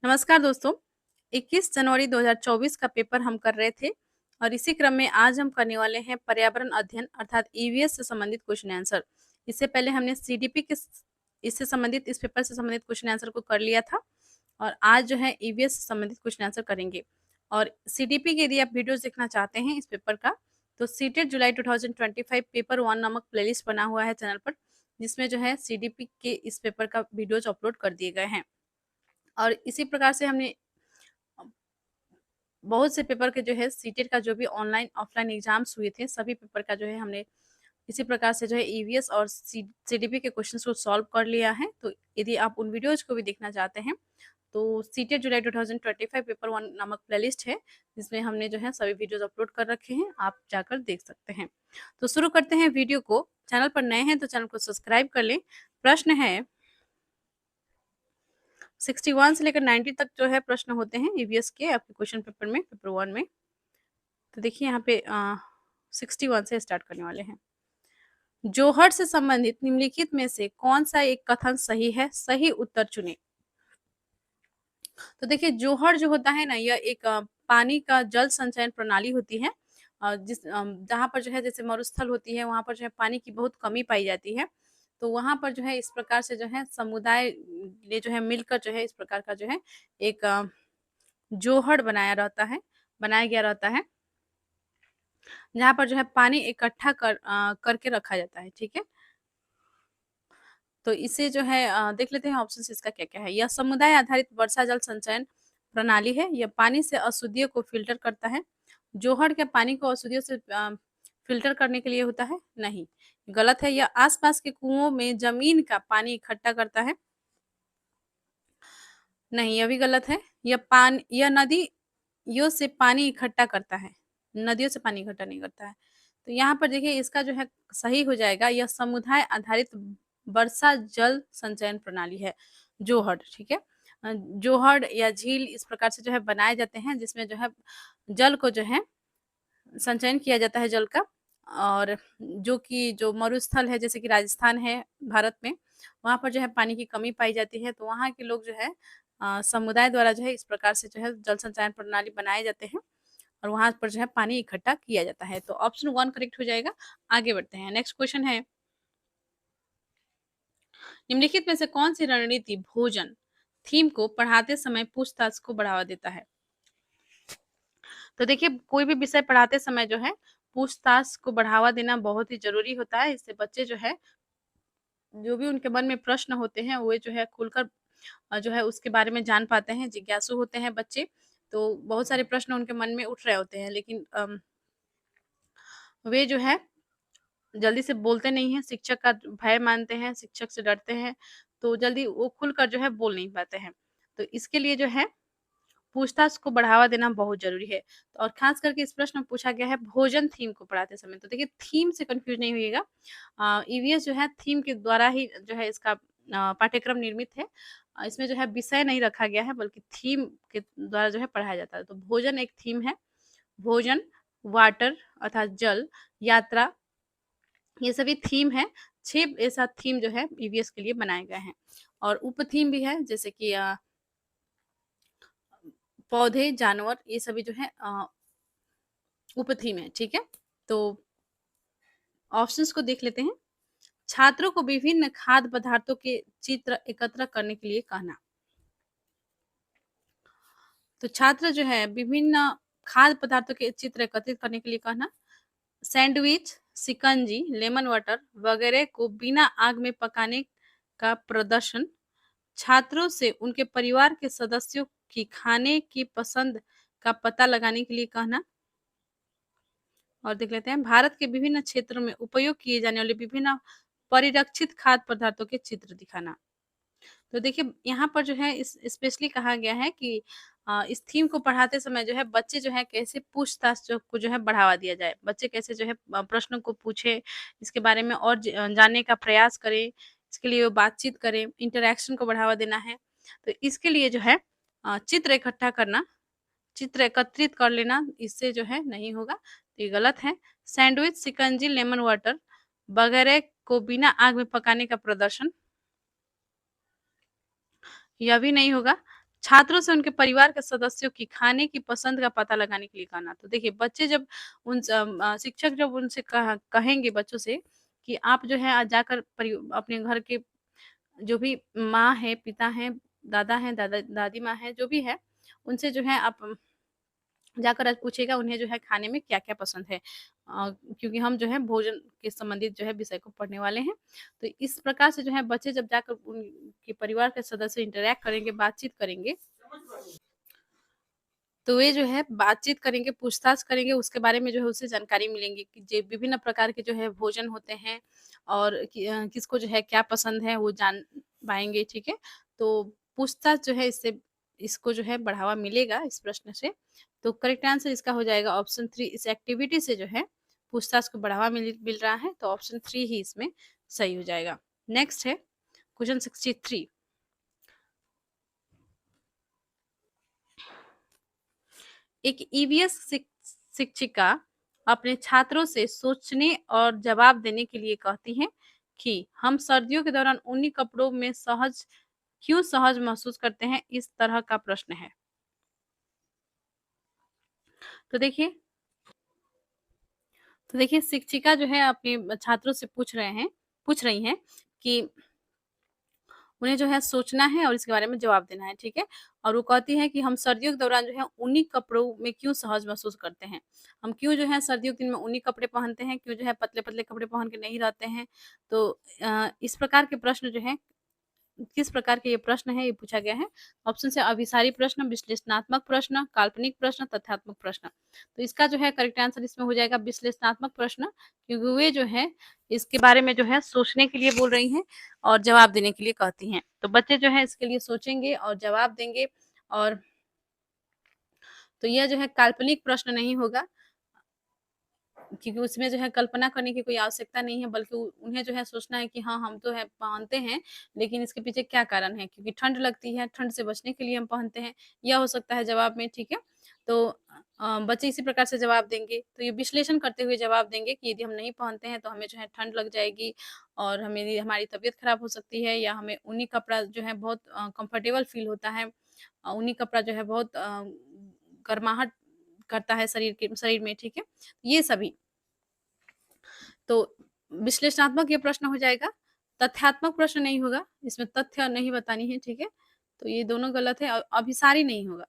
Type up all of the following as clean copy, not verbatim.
नमस्कार दोस्तों। 21 जनवरी 2024 का पेपर हम कर रहे थे और इसी क्रम में आज हम करने वाले हैं पर्यावरण अध्ययन अर्थात ईवीएस से संबंधित क्वेश्चन आंसर। इससे पहले हमने सीडीपी के इससे संबंधित इस पेपर से संबंधित क्वेश्चन आंसर को कर लिया था और आज जो है ईवीएस से संबंधित क्वेश्चन आंसर करेंगे। और सीडीपी के यदि आप वीडियोस देखना चाहते हैं इस पेपर का तो सीटेट जुलाई 2025 पेपर 1 नामक प्लेलिस्ट बना हुआ है चैनल पर, जिसमें जो है सीडीपी के इस पेपर का वीडियोज अपलोड कर दिए गए हैं। और इसी प्रकार से हमने बहुत से पेपर के जो है सीटेट का जो भी ऑनलाइन ऑफलाइन एग्जाम्स हुए थे सभी पेपर का जो है हमने इसी प्रकार से जो है ईवीएस और सीडीपी के क्वेश्चंस को सॉल्व कर लिया है। तो यदि आप उन वीडियोज को भी देखना चाहते हैं तो सीटेट जुलाई 2025 पेपर 1 नामक प्लेलिस्ट है, जिसमें हमने जो है सभी वीडियोज अपलोड कर रखे हैं, आप जाकर देख सकते हैं। तो शुरू करते हैं वीडियो को। चैनल पर नए हैं तो चैनल को सब्सक्राइब कर लें। प्रश्न है 61 से लेकर 90 तक जो है प्रश्न होते हैं ईवीएस के आपके क्वेश्चन पेपर में, पेपर 1 में। तो देखिए यहाँ पे 61 से स्टार्ट करने वाले हैं। जोहर से संबंधित निम्नलिखित में से कौन सा एक कथन सही है? सही उत्तर चुनें। तो देखिए जोहर जो होता है ना, यह एक पानी का जल संचयन प्रणाली होती है जहाँ पर जो है जैसे मरुस्थल होती है वहाँ पर जो है पानी की बहुत कमी पाई जाती है। तो वहाँ पर जो है इस प्रकार से जो है समुदाय ने जो है मिलकर जो है इस प्रकार का जो है एक जोहड़ बनाया गया रहता है, जहाँ पर जो है पानी इकट्ठा करके रखा जाता है। ठीक है, तो इसे जो है देख लेते हैं ऑप्शन इसका क्या क्या है। यह समुदाय आधारित वर्षा जल संचयन प्रणाली है। यह पानी से अशुद्धियों को फिल्टर करता है। जोहड़ क्या पानी को अशुद्धियों से फिल्टर करने के लिए होता है? नहीं, गलत है। यह आसपास के कुओं में जमीन का पानी इकट्ठा करता है। नहीं, यह भी गलत है। यह नदियों से पानी इकट्ठा करता है, नदियों से पानी इकट्ठा नहीं करता है। तो यहाँ पर देखिए इसका जो है सही हो जाएगा, यह समुदाय आधारित वर्षा जल संचयन प्रणाली है, जोहड़। ठीक है, जोहड़ या झील इस प्रकार से जो है बनाए जाते हैं जिसमें जो है जल को जो है संचयन किया जाता है जल का। और जो मरुस्थल है जैसे कि राजस्थान है भारत में, वहाँ पर जो है पानी की कमी पाई जाती है। तो वहाँ के लोग जो है समुदाय द्वारा जो है इस प्रकार से जो है जल संचयन प्रणाली बनाए जाते हैं और वहाँ पर जो है पानी इकट्ठा किया जाता है। तो ऑप्शन 1 करेक्ट हो जाएगा। आगे बढ़ते हैं। नेक्स्ट क्वेश्चन है, निम्नलिखित में से कौन सी रणनीति भोजन थीम को पढ़ाते समय पूछताछ को बढ़ावा देता है? तो देखिए कोई भी विषय पढ़ाते समय जो है पूछताछ को बढ़ावा देना बहुत ही जरूरी होता है। इससे बच्चे जो है जो भी उनके मन में प्रश्न होते हैं वो जो है खुलकर जो है उसके बारे में जान पाते हैं, जिज्ञासु होते हैं बच्चे। तो बहुत सारे प्रश्न उनके मन में उठ रहे होते हैं लेकिन वे जो है जल्दी से बोलते नहीं हैं, शिक्षक का भय मानते हैं, शिक्षक से डरते हैं, तो जल्दी वो खुलकर जो है बोल नहीं पाते हैं। तो इसके लिए जो है पूछताछ को बढ़ावा देना बहुत ज़रूरी है। और ख़ास करके इस प्रश्न में पूछा गया है भोजन थीम को पढ़ाते समय। तो देखिए थीम से कन्फ्यूज़ नहीं होइएगा। ईवीएस जो है थीम के द्वारा ही जो है इसका पाठ्यक्रम निर्मित है। इसमें जो है विषय नहीं रखा गया है बल्कि थीम के द्वारा जो है पढ़ाया जाता है। तो भोजन एक थीम है। भोजन, वाटर अर्थात जल, यात्रा, ये सभी थीम है। 6 ऐसा थीम जो है ईवीएस के लिए बनाए गए हैं। और उप थीम भी है जैसे कि पौधे, जानवर, ये सभी जो है उपथीम है। ठीक है, तो ऑप्शंस को देख लेते हैं। छात्रों को विभिन्न खाद्य पदार्थों के चित्र एकत्र करने के लिए कहना। तो छात्र जो है विभिन्न खाद्य पदार्थों के चित्र एकत्रित करने के लिए कहना। सैंडविच, शिकंजी, लेमन वाटर वगैरह को बिना आग में पकाने का प्रदर्शन। छात्रों से उनके परिवार के सदस्यों की खाने की पसंद का पता लगाने के लिए कहना। और देख लेते हैं भारत के विभिन्न क्षेत्रों में उपयोग किए जाने वाले विभिन्न परिरक्षित खाद्य पदार्थों के चित्र दिखाना। तो देखिए यहाँ पर जो है इस स्पेशली कहा गया है कि इस थीम को पढ़ाते समय जो है बच्चे जो है कैसे पूछताछ को जो है बढ़ावा दिया जाए। बच्चे कैसे जो है प्रश्नों को पूछे, इसके बारे में और जानने का प्रयास करें, इसके लिए वो बातचीत करें, इंटरेक्शन को बढ़ावा देना है। तो इसके लिए जो है चित्र इकट्ठा करना, चित्र एकत्रित कर लेना, इससे जो है नहीं होगा, तो ये गलत है। सैंडविच, शिकंजी, लेमन वाटर वगैरह को बिना आग में पकाने का प्रदर्शन, यह भी नहीं होगा। छात्रों से उनके परिवार के सदस्यों की खाने की पसंद का पता लगाने के लिए कहना। तो देखिए बच्चे जब शिक्षक जब उनसे कहेंगे बच्चों से कि आप जो है आज जाकर अपने घर के जो भी माँ है, पिता हैं, दादा हैं, दादी माँ हैं, जो भी है, उनसे जो है आप जाकर आज पूछिएगा उन्हें जो है खाने में क्या-क्या पसंद है। क्योंकि हम जो है भोजन के संबंधित जो है विषय को पढ़ने वाले हैं। तो इस प्रकार से जो है बच्चे जब जाकर उनके परिवार के सदस्य इंटरैक्ट करेंगे, बातचीत करेंगे, तो वे जो है बातचीत करेंगे, पूछताछ करेंगे, उसके बारे में जो है उससे जानकारी मिलेंगी कि जे विभिन्न प्रकार के जो है भोजन होते हैं और किसको जो है क्या पसंद है वो जान पाएँगे, ठीक है? तो पूछताछ जो है इससे इसको जो है बढ़ावा मिलेगा इस प्रश्न से। तो करेक्ट आंसर इसका हो जाएगा ऑप्शन 3। इस एक्टिविटी से जो है पूछताछ को बढ़ावा मिल रहा है, तो ऑप्शन 3 ही इसमें सही हो जाएगा। नेक्स्ट है क्वेश्चन 63। एक ईवीएस शिक्षिका अपने छात्रों से सोचने और जवाब देने के लिए कहती हैं कि हम सर्दियों के दौरान ऊनी कपड़ों में क्यों सहज महसूस करते हैं। इस तरह का प्रश्न है। तो देखिए शिक्षिका जो है अपने छात्रों से पूछ रही हैं कि उन्हें जो है सोचना है और इसके बारे में जवाब देना है, ठीक है? और वो कहती है कि हम सर्दियों के दौरान जो है ऊनी कपड़ों में क्यों सहज महसूस करते हैं? हम क्यों जो है सर्दियों के दिन में ऊनी कपड़े पहनते हैं, क्यों जो है पतले-पतले कपड़े पहन के नहीं रहते हैं? तो इस प्रकार के प्रश्न जो हैं किस प्रकार के ये प्रश्न है ये पूछा गया है। ऑप्शन से अभिसारी प्रश्न, विश्लेषणात्मक प्रश्न, काल्पनिक प्रश्न, तथ्यात्मक प्रश्न। तो इसका जो है करेक्ट आंसर इसमें हो जाएगा विश्लेषणात्मक प्रश्न, क्योंकि वे जो है इसके बारे में जो है सोचने के लिए बोल रही हैं और जवाब देने के लिए कहती हैं। तो बच्चे जो है इसके लिए सोचेंगे और जवाब देंगे। और तो यह जो है काल्पनिक प्रश्न नहीं होगा, क्योंकि उसमें जो है कल्पना करने की कोई आवश्यकता नहीं है, बल्कि उन्हें जो है सोचना है कि हाँ, हम तो है पहनते हैं, लेकिन इसके पीछे क्या कारण है? क्योंकि ठंड लगती है, ठंड से बचने के लिए हम पहनते हैं, यह हो सकता है जवाब में, ठीक है? तो बच्चे इसी प्रकार से जवाब देंगे, तो ये विश्लेषण करते हुए जवाब देंगे कि यदि हम नहीं पहनते हैं, तो हमें जो है ठंड लग जाएगी और हमारी तबीयत खराब हो सकती है, या हमें ऊनी कपड़ा जो है बहुत कंफर्टेबल फ़ील होता है। ऊनी कपड़ा जो है बहुत गर्माहट करता है शरीर में, ठीक है? ये सभी। तो विश्लेषणात्मक ये प्रश्न हो जाएगा, तथ्यात्मक प्रश्न नहीं होगा, इसमें तथ्य नहीं बतानी है, ठीक है? तो ये दोनों गलत है। अभिसारी नहीं होगा,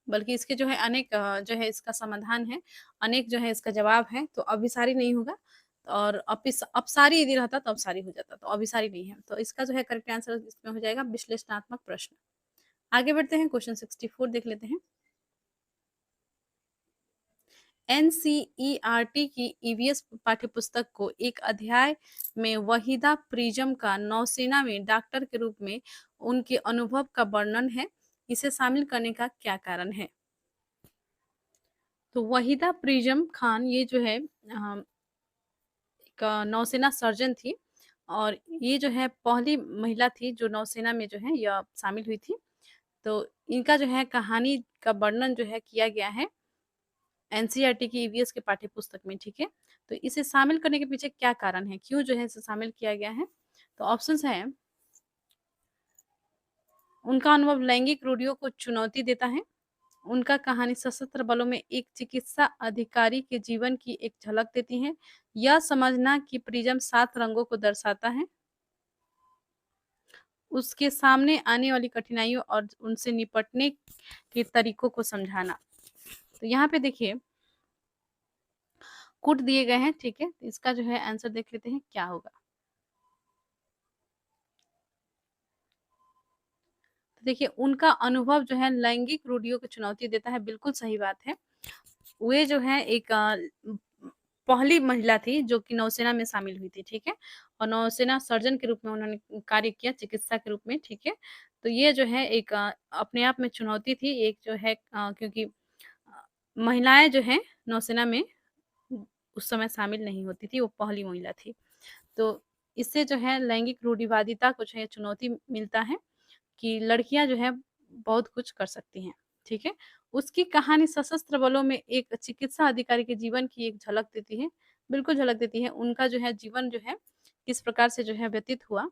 बल्कि इसके जो है अनेक जो है इसका समाधान है, अनेक जो है इसका जवाब है, तो अभिसारी नहीं होगा। और अपसारी यदि रहता तो अपसारी हो जाता, तो अभिसारी नहीं है। तो इसका जो है करेक्ट आंसर इसमें हो जाएगा विश्लेषणात्मक प्रश्न। आगे बढ़ते हैं, क्वेश्चन 64 देख लेते हैं। एनसीईआरटी की ईवीएस पाठ्यपुस्तक को एक अध्याय में वहीदा प्रिज्म का नौसेना में डॉक्टर के रूप में उनके अनुभव का वर्णन है। इसे शामिल करने का क्या कारण है? तो वहीदा प्रिज्म खान ये जो है एक नौसेना सर्जन थी, और ये जो है पहली महिला थी जो नौसेना में जो है यह शामिल हुई थी। तो इनका जो है कहानी का वर्णन जो है किया गया है एनसीईआरटी की ईवीएस के पाठ्य पुस्तक में, ठीक है? तो इसे शामिल करने के पीछे क्या कारण है? क्यों जो है इसे शामिल किया गया है? तो ऑप्शंस हैं, उनका अनुभव लैंगिक रूढ़ियों को चुनौती देता है, उनका कहानी सशस्त्र बलों में एक चिकित्सा अधिकारी के जीवन की एक झलक देती है, यह समझना कि प्रिज्म 7 रंगों को दर्शाता है, उसके सामने आने वाली कठिनाइयों और उनसे निपटने के तरीकों को समझाना। तो यहाँ पे देखिए कूट दिए गए हैं, ठीक है? इसका जो है आंसर देख लेते हैं क्या होगा। तो देखिए उनका अनुभव जो है लैंगिक रूढ़ियों को चुनौती देता है, बिल्कुल सही बात है। वे जो है एक पहली महिला थी जो कि नौसेना में शामिल हुई थी, ठीक है? और नौसेना सर्जन के रूप में उन्होंने कार्य किया, चिकित्सा के रूप में, ठीक है? तो ये जो है एक अपने आप में चुनौती थी, एक जो है क्योंकि महिलाएँ जो हैं नौसेना में उस समय शामिल नहीं होती थी, वो पहली महिला थी। तो इससे जो है लैंगिक रूढ़िवादिता को जो है चुनौती मिलता है कि लड़कियाँ जो है बहुत कुछ कर सकती हैं, ठीक है? उसकी कहानी सशस्त्र बलों में एक चिकित्सा अधिकारी के जीवन की एक झलक देती है, बिल्कुल झलक देती है। उनका जो है जीवन जो है किस प्रकार से जो है व्यतीत हुआ,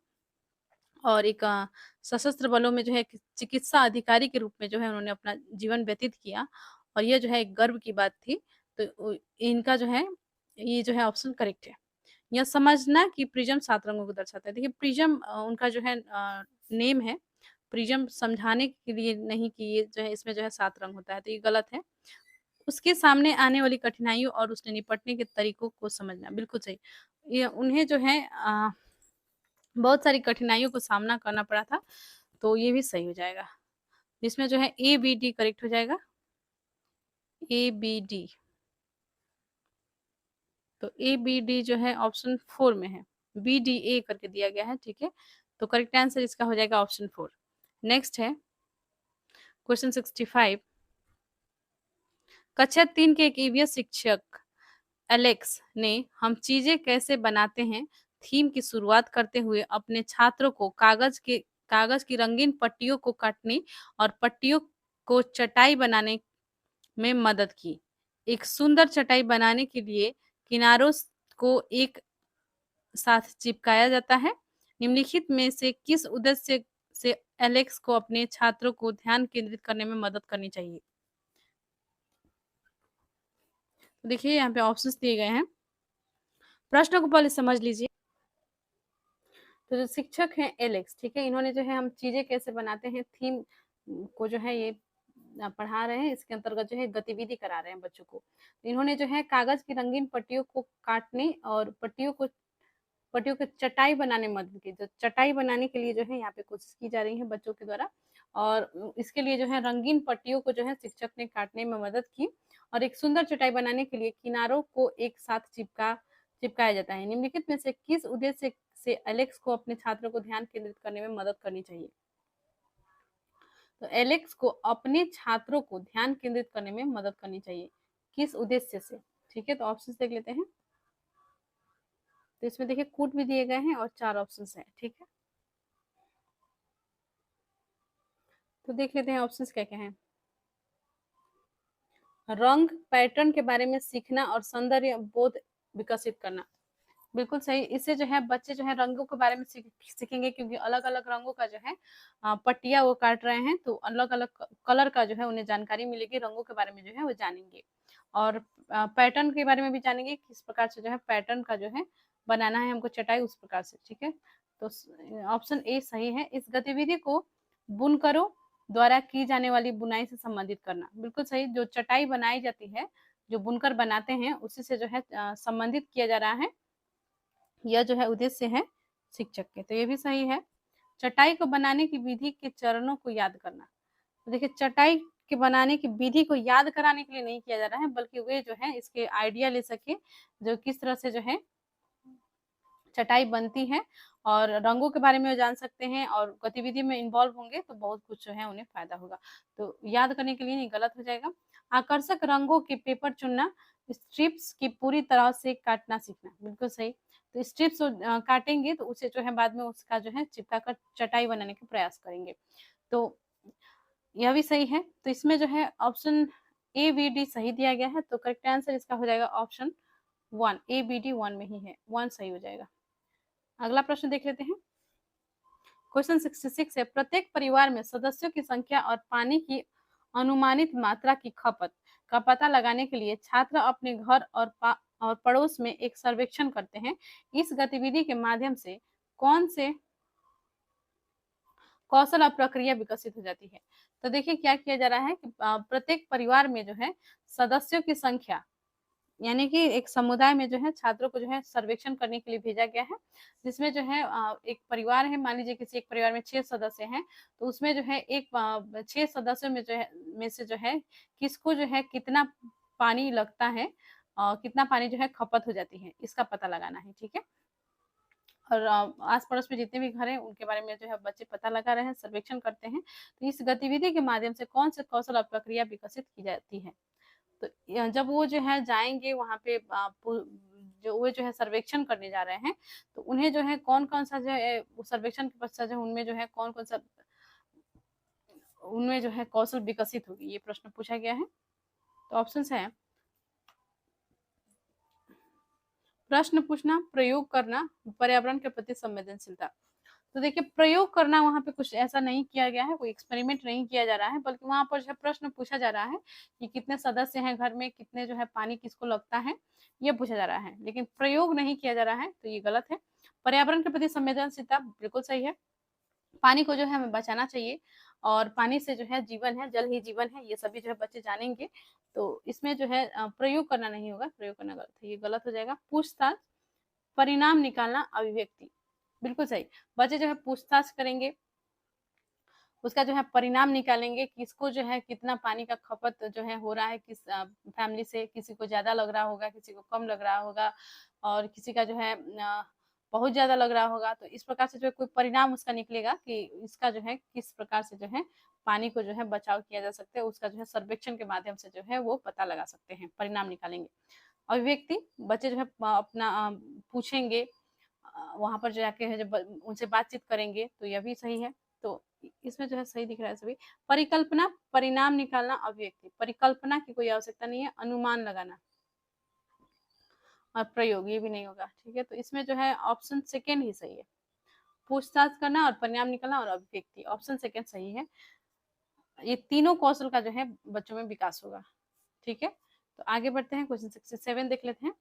और एक सशस्त्र बलों में जो है चिकित्सा अधिकारी के रूप में जो है उन्होंने अपना जीवन व्यतीत किया, और ये जो है एक गर्व की बात थी। तो इनका जो है ये जो है ऑप्शन करेक्ट है। यह समझना कि प्रिज्म 7 रंगों को दर्शाता है। देखिए प्रिज्म उनका जो है नेम है। प्रिज्म समझाने के लिए नहीं कि ये जो है इसमें जो है 7 रंग होता है, तो ये गलत है। उसके सामने आने वाली कठिनाइयों और उससे निपटने के तरीकों को समझना, बिल्कुल सही। ये उन्हें जो है बहुत सारी कठिनाइयों को सामना करना पड़ा था, तो ये भी सही हो जाएगा। इसमें जो है ए बी डी करेक्ट हो जाएगा, ए बी डी। तो ए बी डी जो है ऑप्शन 4 में है, बी डी ए करके दिया गया है, ठीक है। तो करेक्ट आंसर इसका हो जाएगा ऑप्शन 4। नेक्स्ट है क्वेश्चन 65। कक्षा 3 के एक ईवीएस शिक्षक एलेक्स ने हम चीजें कैसे बनाते हैं थीम की शुरुआत करते हुए अपने छात्रों को कागज की रंगीन पट्टियों को काटने और पट्टियों को चटाई बनाने में मदद की। एक सुंदर चटाई बनाने के लिए किनारों को एक साथ चिपकाया जाता है। निम्नलिखित में से किस उद्देश्य से एलेक्स को अपने छात्रों को ध्यान केंद्रित करने में मदद करनी चाहिए? तो देखिए यहाँ पे ऑप्शंस दिए गए हैं, प्रश्न को पहले समझ लीजिए। तो जो शिक्षक हैं एलेक्स, ठीक है, इन्होंने जो है हम चीजें कैसे बनाते हैं थीम को जो है ये पढ़ा रहे हैं, इसके अंतर्गत जो है गतिविधि करा रहे हैं बच्चों को। तो इन्होंने जो है कागज की रंगीन पट्टियों को काटने और पट्टियों की चटाई बनाने में मदद की। तो चटाई बनाने के लिए जो है यहाँ पे कोशिश की जा रही है बच्चों के द्वारा, और इसके लिए जो है रंगीन पट्टियों को जो है शिक्षक ने काटने में मदद की, और एक सुंदर चटाई बनाने के लिए किनारों को एक साथ चिपकाया जाता है। निम्नलिखित में से किस उद्देश्य से एलेक्स को अपने छात्रों को ध्यान केंद्रित करने में मदद करनी चाहिए? तो एलेक्स को अपने छात्रों को ध्यान केंद्रित करने में मदद करनी चाहिए, किस उद्देश्य से? ठीक है, तो ऑप्शन देख लेते हैं। तो इसमें देखिए कूट भी दिए गए हैं और 4 ऑप्शन है, ठीक है। तो देख लेते हैं ऑप्शंस क्या क्या हैं। रंग पैटर्न के बारे में सीखना और सौंदर्य बोध विकसित करना, बिल्कुल सही। इससे जो है बच्चे जो है रंगों के बारे में सीखेंगे, क्योंकि अलग अलग रंगों का जो है पट्टियां वो काट रहे हैं, तो अलग अलग कलर का जो है उन्हें जानकारी मिलेगी, रंगों के बारे में जो है वो जानेंगे, और पैटर्न के बारे में भी जानेंगे, किस प्रकार से जो है पैटर्न का जो है बनाना है हमको चटाई, उस प्रकार से, ठीक है। तो ऑप्शन ए सही है। इस गतिविधि को बुनकरों द्वारा की जाने वाली बुनाई से संबंधित करना, बिल्कुल सही। जो चटाई बनाई जाती है, जो बुनकर बनाते हैं, उसी से जो है संबंधित किया जा रहा है, यह जो है उद्देश्य है शिक्षक के, तो ये भी सही है। चटाई को बनाने की विधि के चरणों को याद करना, तो देखिए चटाई के बनाने की विधि को याद कराने के लिए नहीं किया जा रहा है, बल्कि वे जो है इसके आइडिया ले सके, जो किस तरह से जो है चटाई बनती है, और रंगों के बारे में जान सकते हैं, और गतिविधि में इन्वॉल्व होंगे तो बहुत कुछ जो है उन्हें फायदा होगा। तो याद करने के लिए नहीं, गलत हो जाएगा। आकर्षक रंगों के पेपर चुनना, स्ट्रिप्स की पूरी तरह से काटना सीखना, बिल्कुल सही। तो स्ट्रिप्स काटेंगे तो उसे जो है बाद में उसका जो है चिपका कर चटाई बनाने का प्रयास करेंगे, तो यह भी सही है। तो इसमें जो है ऑप्शन ए बी डी सही दिया गया है, तो करेक्ट आंसर इसका हो जाएगा ऑप्शन 1, ए बी डी 1 में ही है, 1 सही हो जाएगा। अगला प्रश्न देख लेते हैं। क्वेश्चन 66 है, प्रत्येक परिवार में सदस्यों की संख्या और पानी की अनुमानित मात्रा की खपत का पता लगाने के लिए छात्र अपने घर और पड़ोस में एक सर्वेक्षण करते हैं। इस गतिविधि के माध्यम से कौन से कौशल और प्रक्रिया विकसित हो जाती है? तो देखिए क्या किया जा रहा है कि प्रत्येक परिवार में जो है सदस्यों की संख्या, यानी कि एक समुदाय में जो है छात्रों को जो है सर्वेक्षण करने के लिए भेजा गया है, जिसमें जो है एक परिवार है, मान लीजिए किसी एक परिवार में 6 सदस्य हैं, तो उसमें जो है 6 सदस्यों में जो है में से जो है किसको जो है कितना पानी लगता है, कितना पानी जो है खपत हो जाती है, इसका पता लगाना है, ठीक है। और आस पड़ोस में जितने भी घर हैं उनके बारे में जो है बच्चे पता लगा रहे हैं, सर्वेक्षण करते हैं। तो इस गतिविधि के माध्यम से कौन से कौशल और प्रक्रिया विकसित की जाती है? तो जब वो जो है जाएंगे वहाँ पे जो वो जो है सर्वेक्षण करने जा रहे हैं, तो उन्हें जो है कौन कौन सा जो है सर्वेक्षण के पश्चात जो उनमें जो है कौन कौन सा उनमें जो है कौशल विकसित होगी, ये प्रश्न पूछा गया है। तो ऑप्शन है प्रश्न पूछना, प्रयोग करना, पर्यावरण के प्रति संवेदनशीलता। तो देखिए प्रयोग करना वहाँ पे कुछ ऐसा नहीं किया गया है, कोई एक्सपेरिमेंट नहीं किया जा रहा है, बल्कि वहाँ पर जो है प्रश्न पूछा जा रहा है कि कितने सदस्य हैं घर में, कितने जो है पानी किसको लगता है, ये पूछा जा रहा है, लेकिन प्रयोग नहीं किया जा रहा है, तो ये गलत है। पर्यावरण के प्रति संवेदनशीलता बिल्कुल सही है। पानी को जो है हमें बचाना चाहिए, और पानी से जो है जीवन है, जल ही जीवन है, ये सभी जो है बच्चे जानेंगे। तो इसमें जो है प्रयोग करना नहीं होगा, प्रयोग करना गलत है, ये गलत हो जाएगा। पूछताछ, परिणाम निकालना, अभिव्यक्ति, बिल्कुल सही। बच्चे जो है पूछताछ करेंगे, उसका जो है परिणाम निकालेंगे, किसको जो है कितना पानी का खपत जो है हो रहा है, किस फैमिली से, किसी को ज्यादा लग रहा होगा, किसी को कम लग रहा होगा, और किसी का जो है बहुत ज्यादा लग रहा होगा। तो इस प्रकार से जो है कोई परिणाम उसका निकलेगा कि इसका जो है किस प्रकार से जो है पानी को जो है बचाव किया जा सकता है, उसका जो है सर्वेक्षण के माध्यम से जो है वो पता लगा सकते हैं, परिणाम निकालेंगे। अभिव्यक्ति, बच्चे जो है अपना पूछेंगे, वहां पर जाके है जब उनसे बातचीत करेंगे, तो यह भी सही है। तो इसमें जो है सही दिख रहा है सभी। परिकल्पना, परिणाम निकालना, अभिव्यक्ति, परिकल्पना की कोई आवश्यकता नहीं है, अनुमान लगाना, और प्रयोग ये भी नहीं होगा, ठीक है। तो इसमें जो है ऑप्शन सेकेंड ही सही है, पूछताछ करना और परिणाम निकालना और अभिव्यक्ति, ऑप्शन सेकेंड सही है। ये तीनों कौशल का जो है बच्चों में विकास होगा, ठीक है। तो आगे बढ़ते हैं, क्वेश्चन 67 देख लेते हैं।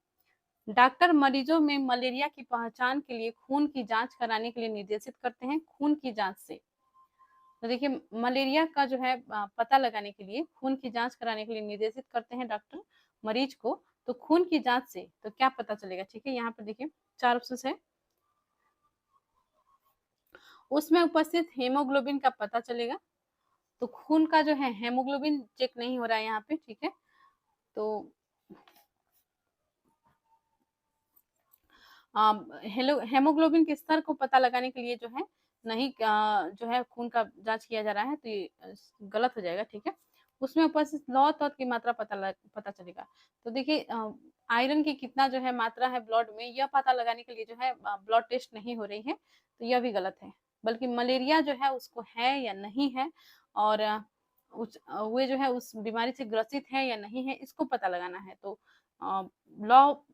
डॉक्टर मरीजों में मलेरिया की पहचान के लिए खून की जांच कराने के लिए निर्देशित करते हैं, खून की जांच से। तो देखिए मलेरिया का जो है पता लगाने के लिए खून की जांच कराने के लिए निर्देशित करते हैं डॉक्टर मरीज को। तो खून की जांच से तो क्या पता चलेगा, ठीक है। यहाँ पर देखिए 4 ऑप्शन है, उसमें उपस्थित हेमोग्लोबिन का पता चलेगा। तो खून का जो है हेमोग्लोबिन चेक नहीं हो रहा है यहाँ पे, ठीक है। तो हेमोग्लोबिन के स्तर को पता लगाने के लिए जो है नहीं जो है खून का जांच किया जा रहा है, तो ये गलत हो जाएगा, ठीक है। उसमें उपस्थित लौह तत्व की मात्रा पता चलेगा। तो देखिए आयरन की कितना जो है मात्रा है ब्लड में, यह पता लगाने के लिए जो है ब्लड टेस्ट नहीं हो रही है, तो यह भी गलत है। बल्कि मलेरिया जो है उसको है या नहीं है, और वे जो है उस बीमारी से ग्रसित है या नहीं है, इसको पता लगाना है। तो लौ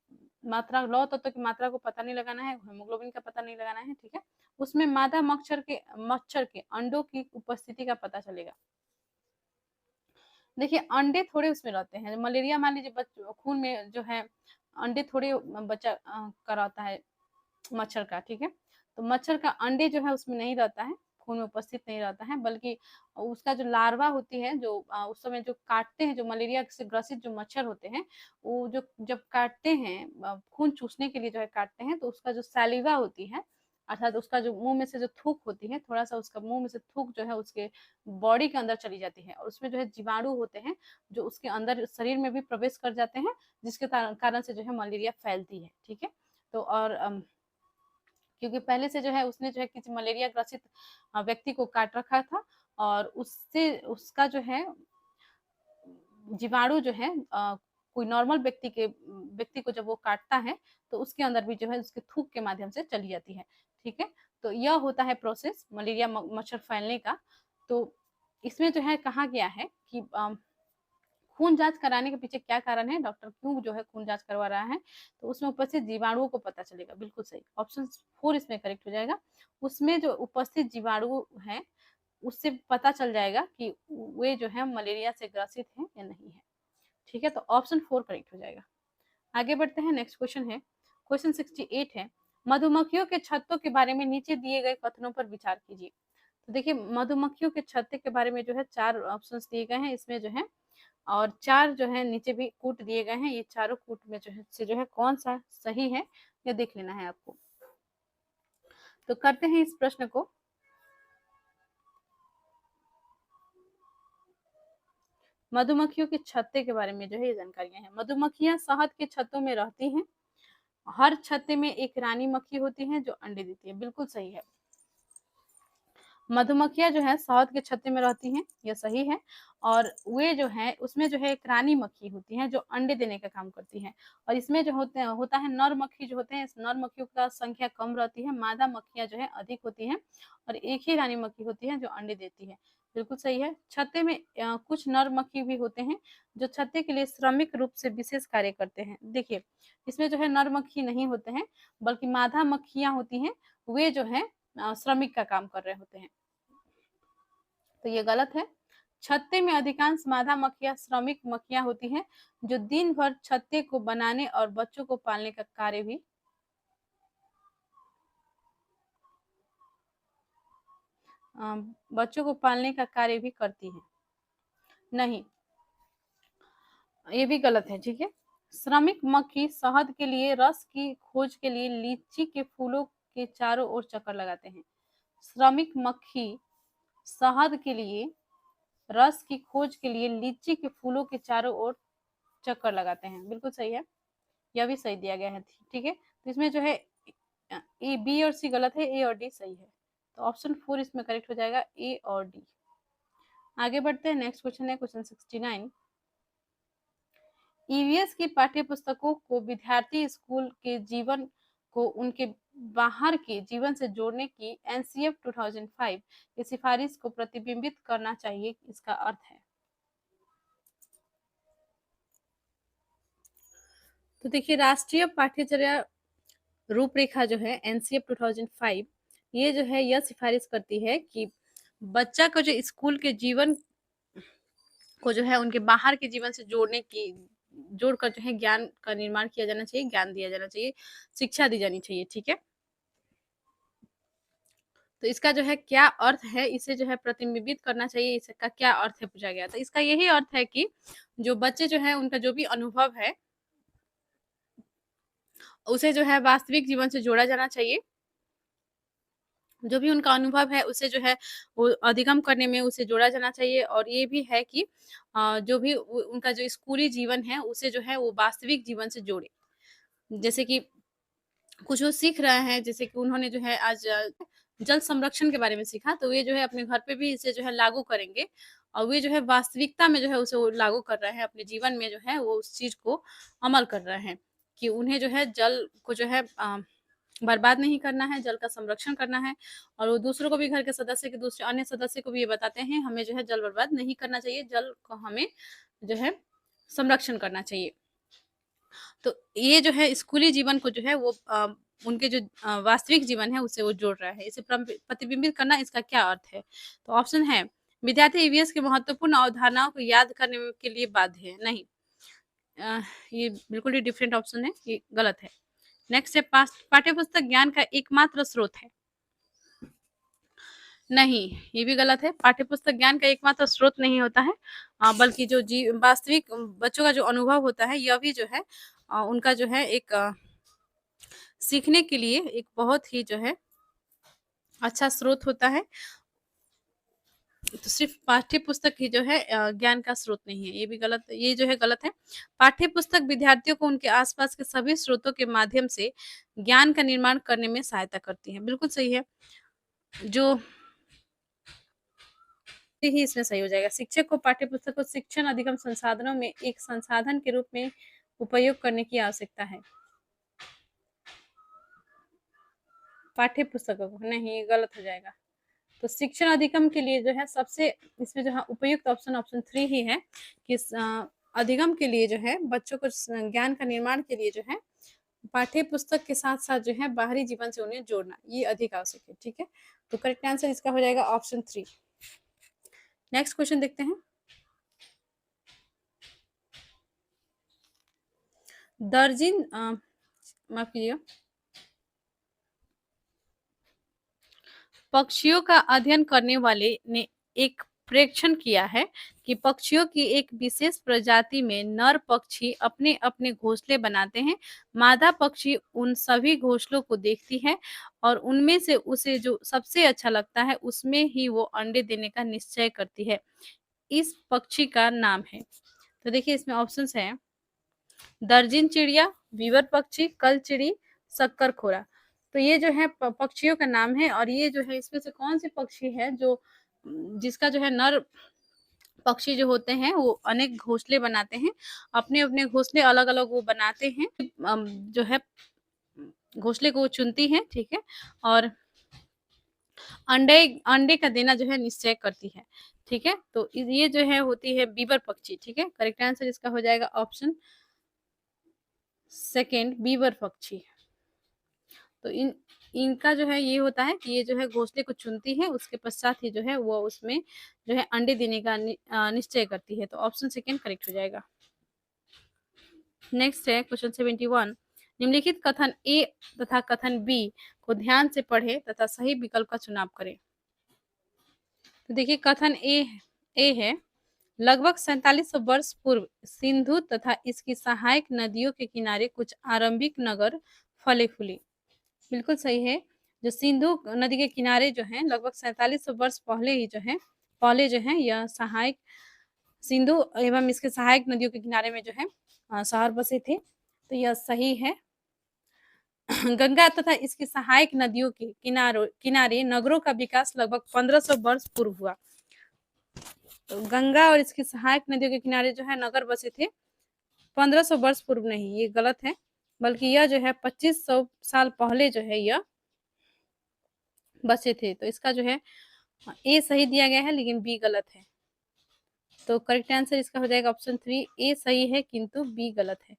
मात्रा, लौ तत्व की मात्रा को पता नहीं लगाना है, हेमोग्लोबिन का पता नहीं लगाना है, ठीक है। उसमें मादा मच्छर के अंडों की उपस्थिति का पता चलेगा। देखिए अंडे थोड़े उसमें रहते हैं, मलेरिया मान लीजिए खून में जो है अंडे थोड़े बच्चा कराता है मच्छर का, ठीक है। तो मच्छर का अंडे जो है उसमें नहीं रहता है, खून में उपस्थित नहीं रहता है, बल्कि उसका जो लार्वा होती है, जो उस समय जो काटते हैं, जो मलेरिया से ग्रसित जो मच्छर होते हैं, वो जो जब काटते हैं खून चूसने के लिए जो है काटते हैं, तो उसका जो सैलिवा होती है, अर्थात उसका जो मुंह में से जो थूक होती है, थोड़ा सा उसका मुंह में से थूक जो है उसके बॉडी के अंदर चली जाती है, और उसमें जो है जीवाणु होते हैं जो उसके अंदर शरीर में भी प्रवेश कर जाते हैं, जिसके कारण से जो है मलेरिया फैलती है, ठीक है। तो और क्योंकि पहले से जो है उसने जो है किसी मलेरिया ग्रसित व्यक्ति को काट रखा था, और उससे उसका जो है जीवाणु जो है कोई नॉर्मल व्यक्ति को जब वो काटता है, तो उसके अंदर भी जो है उसके थूक के माध्यम से चली जाती है, ठीक है। तो यह होता है प्रोसेस मलेरिया मच्छर फैलने का। तो इसमें जो है कहा गया है कि खून जांच कराने के पीछे क्या कारण है, डॉक्टर क्यों जो है खून जांच करवा रहा है, तो उसमें उपस्थित जीवाणुओं को पता चलेगा, बिल्कुल सही, ऑप्शन 4 इसमें करेक्ट हो जाएगा। उसमें जो उपस्थित जीवाणु है उससे पता चल जाएगा कि वे जो है मलेरिया से ग्रसित हैं या नहीं है, ठीक है। तो ऑप्शन 4 करेक्ट हो जाएगा। आगे बढ़ते हैं, नेक्स्ट क्वेश्चन है, क्वेश्चन 68 है, मधुमक्खियों के छत्तों के बारे में नीचे दिए गए कथनों पर विचार कीजिए। तो देखिए मधुमक्खियों के छत्ते के बारे में जो है 4 ऑप्शन दिए गए हैं इसमें जो है, और 4 जो है नीचे भी कूट दिए गए हैं, ये चारों कूट में जो है से जो है कौन सा सही है ये देख लेना है आपको। तो करते हैं इस प्रश्न को। मधुमक्खियों के छत्ते के बारे में जो है ये जानकारियां हैं। मधुमक्खियां शहद के छत्तों में रहती हैं, हर छत्ते में एक रानी मक्खी होती है जो अंडे देती है, बिल्कुल सही है। मधुमक्खियां जो है शहद के छत्ते में रहती हैं, यह सही है। और वे जो है उसमें जो है एक रानी मक्खी होती है जो अंडे देने का काम करती है, और इसमें जो होता है नर मक्खी जो होते हैं, इस नर मक्खियों का संख्या कम रहती है, मादा मक्खियां जो है अधिक होती हैं, और एक ही रानी मक्खी होती है जो अंडे देती है, बिल्कुल सही है। छत्ते में कुछ नर मक्खी भी होते हैं जो छत्ते के लिए श्रमिक रूप से विशेष कार्य करते हैं। देखिए इसमें जो है नर मक्खी नहीं होते हैं, बल्कि मादा मक्खियां होती हैं, वे जो है श्रमिक का काम कर रहे होते हैं। तो ये गलत है। छत्ते में अधिकांश मादा मक्खियां श्रमिक मक्खियां होती हैं जो दिन भर छत्ते को बनाने और बच्चों को पालने का कार्य भी बच्चों को पालने का कार्य भी करती है। नहीं, ये भी गलत है। ठीक है, श्रमिक मक्खी शहद के लिए रस की खोज के लिए लीची के फूलों के चारों ओर चक्कर लगाते हैं। श्रमिक मक्खी शहद के लिए रस की खोज के लिए लीची के फूलों के चारों ओर चक्कर लगाते हैं। बिल्कुल सही है, यह भी सही दिया गया है। ठीक है, तो इसमें जो है ए, बी और सी गलत है, ए और डी सही है। तो ऑप्शन 4 इसमें करेक्ट हो जाएगा, ए और डी। आगे बढ़ते हैं, नेक्स्ट क्वेश्चन है क्वेश्चन 69। ईवीएस की पाठ्य पुस्तकों को विद्यार्थी स्कूल के जीवन को उनके बाहर के जीवन से जोड़ने की एनसीएफ 2005 की सिफारिश को प्रतिबिंबित करना चाहिए, इसका अर्थ है। तो देखिए, राष्ट्रीय पाठ्यचर्या रूपरेखा जो है एनसीएफ 2005, ये जो है यह सिफारिश करती है कि बच्चा को जो स्कूल के जीवन को जो है उनके बाहर के जीवन से जोड़कर जो है ज्ञान का निर्माण किया जाना चाहिए, ज्ञान दिया जाना चाहिए, शिक्षा दी जानी चाहिए। ठीक है, तो इसका जो है क्या अर्थ है, इसे जो है प्रतिबिंबित करना चाहिए, इसका क्या अर्थ है पूछा गया। तो इसका यही अर्थ है कि जो बच्चे जो है उनका जो भी अनुभव है उसे जो है वास्तविक जीवन से जोड़ा जाना चाहिए। जो भी उनका अनुभव है उसे जो है वो अधिगम करने में उसे जोड़ा जाना चाहिए। और ये भी है कि जो भी उनका जो स्कूली जीवन है उसे जो है वो वास्तविक जीवन से जोड़े। जैसे कि कुछ वो सीख रहे हैं, जैसे कि उन्होंने जो है आज जल संरक्षण के बारे में सीखा, तो ये जो है अपने घर पे भी इसे जो है लागू करेंगे और वे जो है वास्तविकता में जो है उसे वो लागू कर रहे हैं, अपने जीवन में जो है वो उस चीज को अमल कर रहे हैं कि उन्हें जो है जल को जो है बर्बाद नहीं करना है, जल का संरक्षण करना है। और वो दूसरों को भी, घर के सदस्य के दूसरे अन्य सदस्य को भी ये बताते हैं हमें जो है जल बर्बाद नहीं करना चाहिए, जल को हमें जो है संरक्षण करना चाहिए। तो ये जो है स्कूली जीवन को जो है वो उनके जो वास्तविक जीवन है उसे वो जोड़ रहा है। इसे प्रतिबिंबित करना, इसका क्या अर्थ है। तो ऑप्शन है विद्यार्थी ईवीएस के महत्वपूर्ण अवधारणाओं को याद करने के लिए बाध्य है। नहीं, ये बिल्कुल ही डिफरेंट ऑप्शन है, ये गलत है। नेक्स्ट है पाठ्यपुस्तक ज्ञान का एकमात्र स्रोत है। नहीं, ये भी गलत है। पाठ्यपुस्तक ज्ञान का एकमात्र स्रोत नहीं होता है, बल्कि जो वास्तविक बच्चों का जो अनुभव होता है यह भी जो है उनका जो है एक सीखने के लिए एक बहुत ही जो है अच्छा स्रोत होता है। तो सिर्फ पाठ्य पुस्तक ही जो है ज्ञान का स्रोत नहीं है, ये भी गलत, ये जो है गलत है। पाठ्य पुस्तक विद्यार्थियों को उनके आसपास के सभी स्रोतों के माध्यम से ज्ञान का निर्माण करने में सहायता करती है। बिल्कुल सही है, जो ही इसमें सही हो जाएगा। शिक्षक को पाठ्य पुस्तक को शिक्षण अधिगम संसाधनों में एक संसाधन के रूप में उपयोग करने की आवश्यकता है। पाठ्य पुस्तकों को नहीं, गलत हो जाएगा। तो शिक्षण अधिगम के लिए जो है सबसे इसमें जो है उपयुक्त ऑप्शन ऑप्शन 3 ही है कि अधिगम के लिए जो है बच्चों को ज्ञान का निर्माण के लिए जो है पाठ्य पुस्तक के साथ साथ जो है बाहरी जीवन से उन्हें जोड़ना, ये अधिक आवश्यक है। ठीक है, तो करेक्ट आंसर इसका हो जाएगा ऑप्शन 3। नेक्स्ट क्वेश्चन देखते हैं। दर्जन माफ कीजिएगा, पक्षियों का अध्ययन करने वाले ने एक प्रेक्षण किया है कि पक्षियों की एक विशेष प्रजाति में नर पक्षी अपने अपने घोंसले बनाते हैं। मादा पक्षी उन सभी घोंसलों को देखती है और उनमें से उसे जो सबसे अच्छा लगता है उसमें ही वो अंडे देने का निश्चय करती है। इस पक्षी का नाम है। तो देखिए इसमें ऑप्शंस है दर्जन चिड़िया, वीवर पक्षी, कलचिड़ी, शक्करखोरा। तो ये जो है पक्षियों का नाम है और ये जो है इसमें से कौन से पक्षी है जो जिसका जो है नर पक्षी जो होते हैं वो अनेक घोंसले बनाते हैं, अपने अपने घोंसले अलग अलग वो बनाते हैं, जो है घोंसले को चुनती है। ठीक है, और अंडे अंडे का देना जो है निश्चय करती है। ठीक है, तो ये जो है होती है बीबर पक्षी। ठीक है, करेक्ट आंसर इसका हो जाएगा ऑप्शन सेकेंड, बीवर पक्षी। तो इनका जो है ये होता है कि ये जो है घोंसले को चुनती है, उसके पश्चात ही जो है वो उसमें जो है अंडे देने का निश्चय करती है। तो ऑप्शन सेकंड करेक्ट हो जाएगा। नेक्स्ट है क्वेश्चन 71। निम्नलिखित कथन ए तथा कथन बी को ध्यान से पढ़े तथा सही विकल्प का चुनाव करें। तो देखिए कथन ए है लगभग 4700 वर्ष पूर्व सिंधु तथा इसकी सहायक नदियों के किनारे कुछ आरंभिक नगर फले फूले। बिल्कुल सही है। जो सिंधु नदी के किनारे जो है लगभग 4700 वर्ष पहले ही जो है पहले जो है यह सहायक सिंधु एवं इसके सहायक नदियों के किनारे में जो है शहर बसे थे। तो यह सही है। गंगा तथा इसकी सहायक नदियों के किनारे नगरों का विकास लगभग 1500 वर्ष पूर्व हुआ। तो गंगा और इसकी सहायक नदियों के किनारे जो है नगर बसे थे 1500 वर्ष पूर्व नहीं, ये गलत है, बल्कि यह जो है 2500 साल पहले जो है यह बसे थे। तो इसका जो है ए सही दिया गया है लेकिन बी गलत है। तो करेक्ट आंसर इसका हो जाएगा ऑप्शन 3, ए सही है किंतु बी गलत है।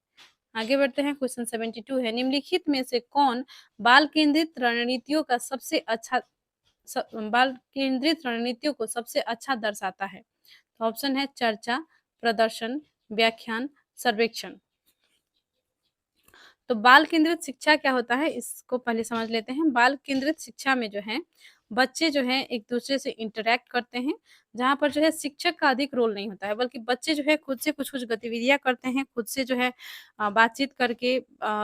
आगे बढ़ते हैं। क्वेश्चन 72 है निम्नलिखित में से कौन बाल केंद्रित रणनीतियों का सबसे अच्छा बाल केंद्रित रणनीतियों को सबसे अच्छा दर्शाता है। तो ऑप्शन है चर्चा, प्रदर्शन, व्याख्यान, सर्वेक्षण। तो बाल केंद्रित शिक्षा क्या होता है इसको पहले समझ लेते हैं। बाल केंद्रित शिक्षा में जो है बच्चे जो है एक दूसरे से इंटरेक्ट करते हैं, जहाँ पर जो है शिक्षक का अधिक रोल नहीं होता है, बल्कि बच्चे जो है खुद से कुछ कुछ गतिविधियां करते हैं, खुद से जो है बातचीत करके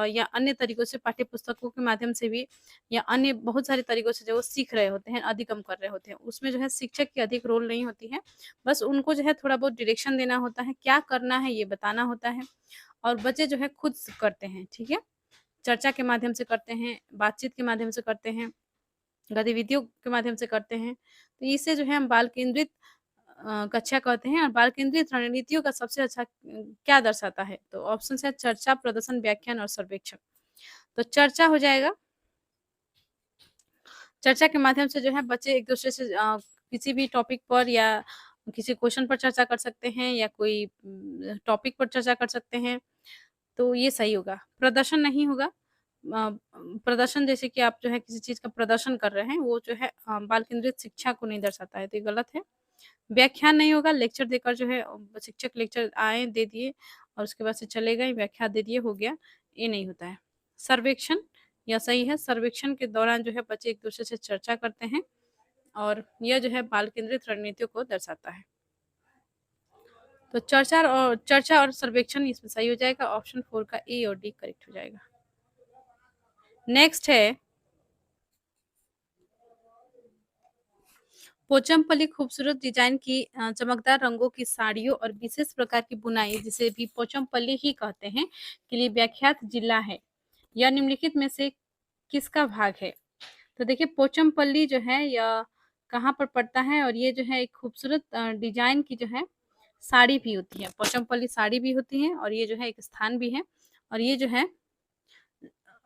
या अन्य तरीकों से पाठ्य पुस्तकों के माध्यम से भी या अन्य बहुत सारे तरीकों से जो वो सीख रहे होते हैं, अधिगम कर रहे होते हैं। उसमें जो है शिक्षक की अधिक रोल नहीं होती है, बस उनको जो है थोड़ा बहुत डायरेक्शन देना होता है, क्या करना है ये बताना होता है, और बच्चे जो है खुद करते हैं। ठीक है, चर्चा के माध्यम से करते हैं, बातचीत के माध्यम से करते हैं, गतिविधियों के माध्यम से करते हैं। तो इससे जो है हम बाल केंद्रित कक्षा कहते हैं। और बाल केंद्रित रणनीतियों का सबसे अच्छा क्या दर्शाता है। तो ऑप्शन है चर्चा, प्रदर्शन, व्याख्यान और सर्वेक्षण। तो चर्चा हो जाएगा। चर्चा के माध्यम से जो है बच्चे एक दूसरे से किसी भी टॉपिक पर या किसी क्वेश्चन पर चर्चा कर सकते हैं या कोई टॉपिक पर चर्चा कर सकते हैं। तो ये सही होगा। प्रदर्शन नहीं होगा। प्रदर्शन जैसे कि आप जो है किसी चीज़ का प्रदर्शन कर रहे हैं, वो जो है बाल केंद्रित शिक्षा को नहीं दर्शाता है, तो ये गलत है। व्याख्यान नहीं होगा। लेक्चर देकर जो है शिक्षक लेक्चर आए, दे दिए और उसके बाद से चले गए, व्याख्या दे दिए, हो गया, ये नहीं होता है। सर्वेक्षण यह सही है। सर्वेक्षण के दौरान जो है बच्चे एक दूसरे से चर्चा करते हैं और यह जो है बाल केंद्रित रणनीतियों को दर्शाता है। तो चर्चा और सर्वेक्षण इसमें सही हो जाएगा। ऑप्शन 4 का ए और डी करेक्ट हो जाएगा। नेक्स्ट है पोचमपल्ली खूबसूरत डिजाइन की चमकदार रंगों की साड़ियों और विशेष प्रकार की बुनाई जिसे भी पोचमपल्ली ही कहते हैं के लिए व्याख्यात जिला है। यह निम्नलिखित में से किसका भाग है। तो देखिए पोचमपल्ली जो है यह कहाँ पर पड़ता है, और ये जो है एक खूबसूरत डिजाइन की जो है साड़ी भी होती है। पोचमपल्ली साड़ी भी होती है और ये जो है एक स्थान भी है, और ये जो है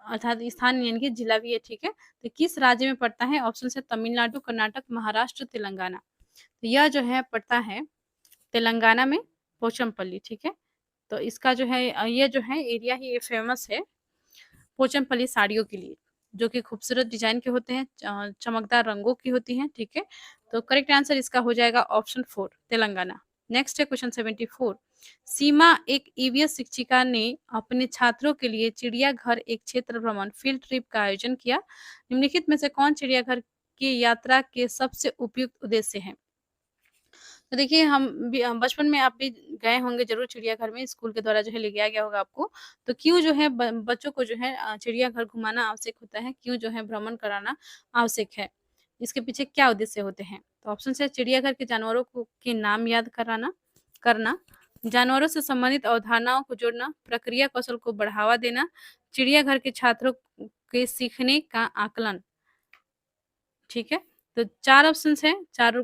अर्थात स्थान यानी कि जिला भी है। ठीक है, तो किस राज्य में पड़ता है। ऑप्शन है तमिलनाडु, कर्नाटक, महाराष्ट्र, तेलंगाना। तो यह जो है पड़ता है तेलंगाना में पोचमपल्ली। ठीक है, तो इसका जो है ये जो है एरिया ही ये फेमस है पोचमपल्ली साड़ियों के लिए, जो कि खूबसूरत डिजाइन के होते हैं, चमकदार रंगों की होती हैं। ठीक है, तो करेक्ट आंसर इसका हो जाएगा ऑप्शन 4 तेलंगाना। नेक्स्ट है क्वेश्चन 74। सीमा एक ईवीएस शिक्षिका ने अपने छात्रों के लिए चिड़ियाघर एक क्षेत्र भ्रमण फील्ड ट्रिप का आयोजन किया। निम्नलिखित में से कौन चिड़ियाघर की यात्रा के सबसे उपयुक्त उद्देश्य है। तो देखिए हम भी बचपन में आप भी गए होंगे जरूर चिड़ियाघर में, स्कूल के द्वारा जो है ले गया गया होगा आपको। तो क्यों जो है बच्चों को जो है चिड़ियाघर घुमाना आवश्यक होता है, क्यों जो है भ्रमण कराना आवश्यक है, इसके पीछे क्या उद्देश्य होते हैं। तो ऑप्शन है चिड़ियाघर के जानवरों को के नाम याद करना, जानवरों से संबंधित अवधारणाओं को जोड़ना, प्रक्रिया कौशल को बढ़ावा देना, चिड़ियाघर के छात्रों के सीखने का आकलन। ठीक है, तो 4 ऑप्शंस हैं, चारों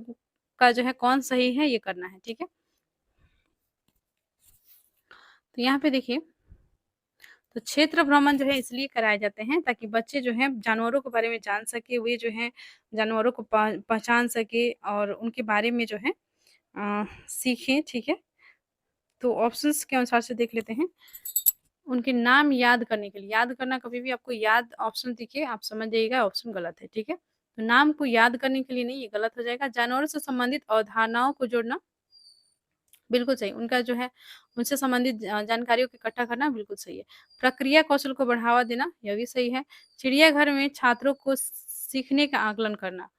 का जो है कौन सही है ये करना है। ठीक है, तो यहाँ पे देखिए तो क्षेत्र भ्रमण जो है इसलिए कराए जाते हैं ताकि बच्चे जो है जानवरों के बारे में जान सके, वे जो है जानवरों को पहचान सके और उनके बारे में जो है सीखें। ठीक है, तो ऑप्शंस के अनुसार से देख लेते हैं। उनके नाम याद करने के लिए, याद करना कभी भी आपको याद ऑप्शन दिखे आप समझ जाइएगा ऑप्शन गलत है, ठीक है। तो नाम को याद करने के लिए नहीं, ये गलत हो जाएगा। जानवरों से संबंधित अवधारणाओं को जोड़ना बिल्कुल सही, उनका जो है उनसे संबंधित जानकारियों को इकट्ठा करना बिल्कुल सही है। प्रक्रिया कौशल को बढ़ावा देना, यह भी सही है। चिड़ियाघर में छात्रों को सीखने का आकलन करना,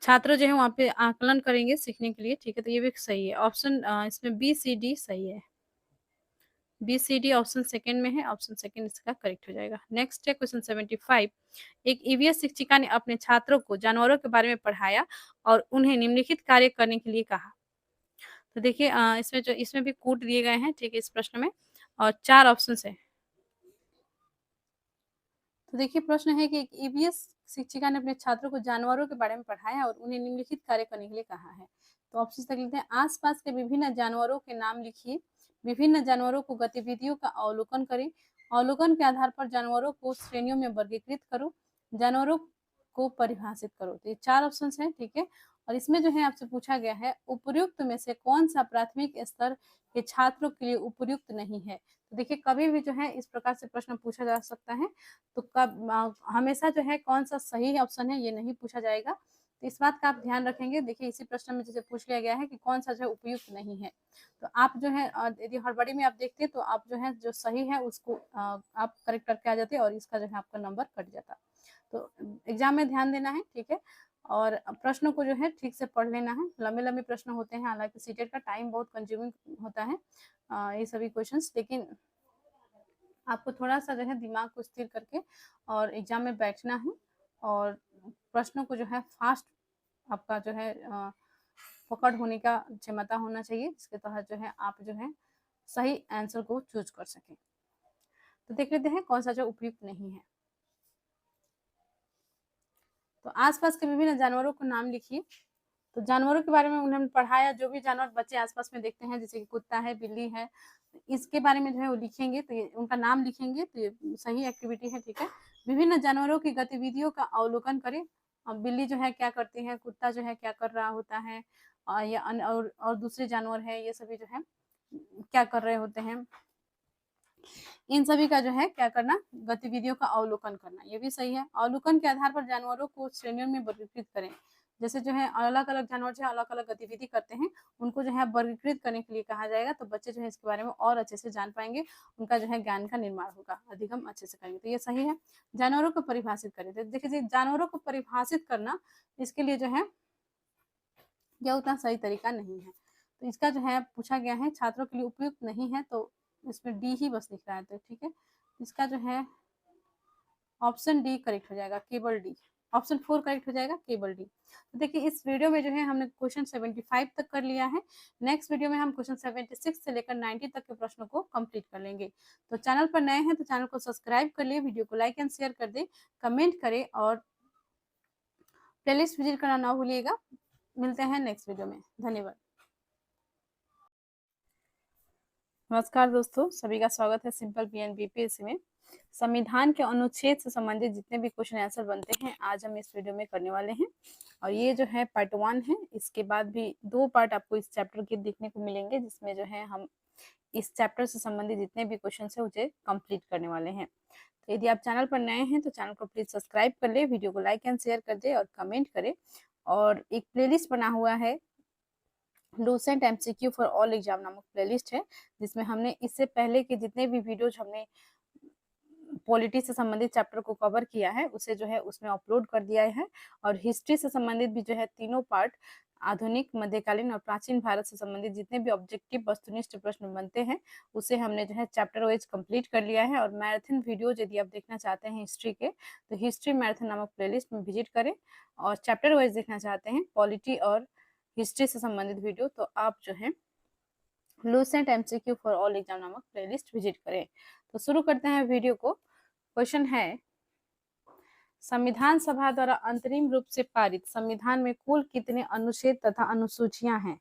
छात्र जो है वहाँ पे आकलन करेंगे सीखने के लिए, ठीक है, तो ये भी सही है। ऑप्शन इसमें बी सी डी सही है। B C D option second में है, ऑप्शन सेकंड इसका करेक्ट हो जाएगा। नेक्स्ट है क्वेश्चन 75। एक ईवीएस शिक्षिका ने अपने छात्रों को जानवरों के बारे में पढ़ाया और उन्हें निम्नलिखित कार्य करने के लिए कहा। तो देखिए इसमें जो इसमें भी कूट दिए गए हैं, ठीक है, इस प्रश्न में, और 4 ऑप्शन है। तो देखिए प्रश्न है कि एक ईवीएस शिक्षिका ने अपने छात्रों को जानवरों के बारे में पढ़ाया और उन्हें निम्नलिखित कार्य करने के लिए कहा है। तो ऑप्शन तक लिखते हैं, आसपास के विभिन्न जानवरों के नाम लिखिए, विभिन्न जानवरों को गतिविधियों का अवलोकन करें, अवलोकन के आधार पर जानवरों को श्रेणियों में वर्गीकृत करो, जानवरों को परिभाषित करो। तो ये 4 ऑप्शन है, ठीक है। और इसमें जो है आपसे पूछा गया है उपयुक्त में से कौन सा प्राथमिक स्तर के छात्रों के लिए उपयुक्त नहीं है। तो देखिए कभी भी जो है इस प्रकार से प्रश्न पूछा जा सकता है, तो कब हमेशा जो है कौन सा सही ऑप्शन है ये नहीं पूछा जाएगा। तो इस बात का आप ध्यान रखेंगे। देखिए इसी प्रश्न में जैसे पूछ लिया गया है कि कौन सा जो है उपयुक्त नहीं है, तो आप जो है यदि हड़बड़ी में आप देखते हैं तो आप जो है जो सही है उसको आप करेक्ट करके आ जाते हैं और इसका जो है आपका नंबर कट जाता। तो एग्जाम में ध्यान देना है, ठीक है, और प्रश्नों को जो है ठीक से पढ़ लेना है। लंबे लंबे प्रश्न होते हैं, हालांकि सीटेट का टाइम बहुत कंज्यूमिंग होता है ये सभी क्वेश्चंस, लेकिन आपको थोड़ा सा जो है दिमाग को स्थिर करके और एग्जाम में बैठना है और प्रश्नों को जो है फास्ट आपका जो है पकड़ होने का क्षमता होना चाहिए, जिसके तहत जो है आप जो है सही आंसर को चूज कर सकें। तो देख लेते हैं कौन सा जो उपयुक्त नहीं है। तो आसपास के विभिन्न जानवरों को नाम लिखिए। तो जानवरों के बारे में उन्होंने पढ़ाया, जो भी जानवर बच्चे आसपास में देखते हैं जैसे कि कुत्ता है, बिल्ली है, इसके बारे में जो है वो लिखेंगे, तो ये उनका नाम लिखेंगे, तो ये सही एक्टिविटी है, ठीक है। विभिन्न जानवरों की गतिविधियों का अवलोकन करें। अब बिल्ली जो है क्या करती है, कुत्ता जो है क्या कर रहा होता है, या और दूसरे जानवर है ये सभी जो है क्या कर रहे होते हैं, इन सभी का जो है क्या करना, गतिविधियों का अवलोकन करना, ये भी सही है। अवलोकन के आधार पर जानवरों को श्रेणियों में वर्गीकृत करें। जैसे जो है अलग अलग जानवर जो है अलग अलग गतिविधि करते हैं, उनको जो है वर्गीकृत करने के लिए कहा जाएगा, तो बच्चे जो है इसके बारे में और अच्छे से जान पाएंगे, उनका जो है ज्ञान का निर्माण होगा, अधिगम अच्छे से करेंगे, तो ये सही है। जानवरों को परिभाषित करें, तो देखिए जानवरों को परिभाषित करना इसके लिए जो है यह उतना सही तरीका नहीं है, तो इसका जो है पूछा गया है छात्रों के लिए उपयुक्त नहीं है, तो इसमें डी ही बस लिख रहा है, तो ठीक है, इसका जो है ऑप्शन डी करेक्ट हो जाएगा, केवल डी। ऑप्शन 4 करेक्ट हो जाएगा, केवल डी। तो देखिए इस वीडियो में जो है हमने क्वेश्चन 75 तक कर लिया है। नेक्स्ट वीडियो में हम क्वेश्चन 76 से लेकर 90 तक के प्रश्नों को कंप्लीट कर लेंगे। तो चैनल पर नए हैं तो चैनल को सब्सक्राइब कर लिए, वीडियो को लाइक एंड शेयर कर दें, कमेंट करें और प्लेलिस्ट विजिट करना ना भूलिएगा। मिलते हैं नेक्स्ट वीडियो में, धन्यवाद। नमस्कार दोस्तों, सभी का स्वागत है सिंपल पीएन बीपीएससी में। संविधान के अनुच्छेद से संबंधित जितने भी क्वेश्चन आंसर बनते हैं आज हम इस वीडियो में करने वाले हैं, और ये जो है पार्ट 1 है। इसके बाद भी 2 पार्ट आपको इस चैप्टर के देखने को मिलेंगे, जिसमें जो है हम इस चैप्टर से संबंधित जितने भी क्वेश्चन है उसे कंप्लीट करने वाले हैं। तो यदि आप चैनल पर नए हैं तो चैनल को प्लीज सब्सक्राइब कर ले, वीडियो को लाइक एंड शेयर कर दे और कमेंट करे। और एक प्लेलिस्ट बना हुआ है डोसेंट एमसीक्यू फॉर ऑल एग्जाम नामक प्लेलिस्ट है, जिसमें हमने इससे पहले के जितने भी वीडियोज हमने पॉलिटी से संबंधित चैप्टर को कवर किया है उसे जो है उसमें अपलोड कर दिया है। और हिस्ट्री से संबंधित भी जो है तीनों पार्ट, आधुनिक, मध्यकालीन और प्राचीन भारत से संबंधित जितने भी ऑब्जेक्टिव वस्तुनिष्ठ प्रश्न बनते हैं उसे हमने जो है चैप्टर वाइज कंप्लीट कर लिया है। और मैराथन वीडियो यदि आप देखना चाहते हैं हिस्ट्री के, तो हिस्ट्री मैराथन नामक प्लेलिस्ट में विजिट करें। और चैप्टर वाइज देखना चाहते हैं पॉलिटी और हिस्ट्री से संबंधित वीडियो, तो आप जो है Lucent MCQ for all exam नामक प्लेलिस्ट विजिट करें। तो शुरू करते हैं वीडियो को। क्वेश्चन है, संविधान सभा द्वारा अंतरिम रूप से पारित संविधान में कुल कितने अनुच्छेद तथा अनुसूचियां हैं?